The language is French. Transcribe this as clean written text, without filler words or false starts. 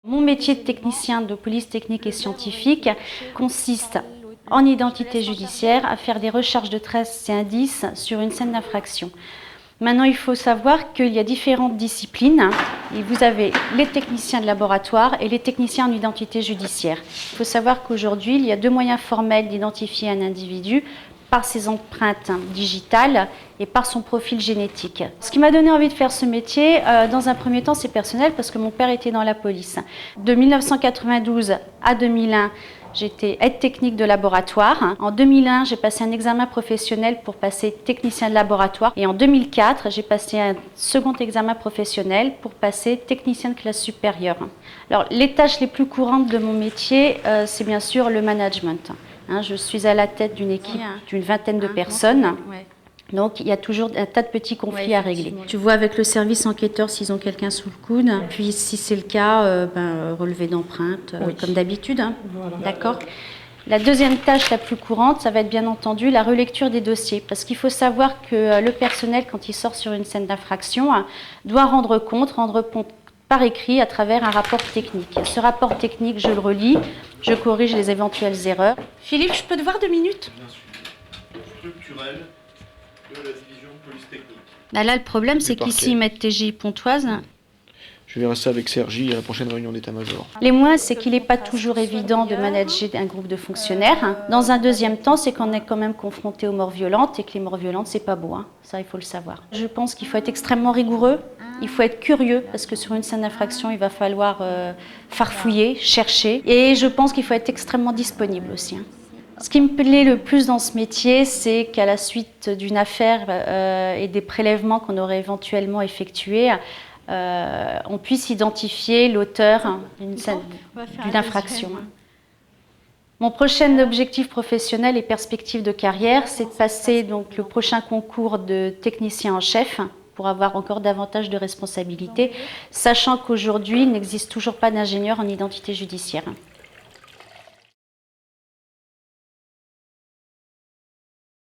Mon métier de technicien de police technique et scientifique consiste en identité judiciaire à faire des recherches de traces et indices sur une scène d'infraction. Maintenant, il faut savoir qu'il y a différentes disciplines. Et vous avez les techniciens de laboratoire et les techniciens en identité judiciaire. Il faut savoir qu'aujourd'hui, il y a deux moyens formels d'identifier un individu par ses empreintes digitales et par son profil génétique. Ce qui m'a donné envie de faire ce métier, dans un premier temps, c'est personnel parce que mon père était dans la police. De 1992 à 2001, j'étais aide technique de laboratoire. En 2001, j'ai passé un examen professionnel pour passer technicien de laboratoire. Et en 2004, j'ai passé un second examen professionnel pour passer technicien de classe supérieure. Alors, les tâches les plus courantes de mon métier, c'est bien sûr le management. Je suis à la tête d'une équipe d'une vingtaine de personnes. Donc, il y a toujours un tas de petits conflits à régler. Tu vois avec le service enquêteur s'ils ont quelqu'un sous le coude. Puis, si c'est le cas, relevé d'empreintes, comme d'habitude. Voilà. D'accord. La deuxième tâche la plus courante, ça va être bien entendu la relecture des dossiers. Parce qu'il faut savoir que le personnel, quand il sort sur une scène d'infraction, doit rendre compte par écrit à travers un rapport technique. Ce rapport technique, je le relis, je corrige les éventuelles erreurs. Philippe, je peux te voir 2 minutes ? Bien sûr. Structurel de la division police technique. Là, le problème, c'est qu'ici, ils mettent TGI Pontoise. Je verrai ça avec Sergi à la prochaine réunion d'état-major. Les moyens, c'est qu'il n'est pas toujours évident de manager un groupe de fonctionnaires. Dans un deuxième temps, c'est qu'on est quand même confronté aux morts violentes et que les morts violentes, c'est pas beau. Ça, il faut le savoir. Je pense qu'il faut être extrêmement rigoureux. Il faut être curieux parce que sur une scène d'infraction, il va falloir farfouiller, chercher. Et je pense qu'il faut être extrêmement disponible aussi. Ce qui me plaît le plus dans ce métier, c'est qu'à la suite d'une affaire et des prélèvements qu'on aurait éventuellement effectués, on puisse identifier l'auteur d'une infraction. Mon prochain objectif professionnel et perspective de carrière, c'est de passer donc, le prochain concours de technicien en chef pour avoir encore davantage de responsabilités, sachant qu'aujourd'hui, il n'existe toujours pas d'ingénieur en identité judiciaire.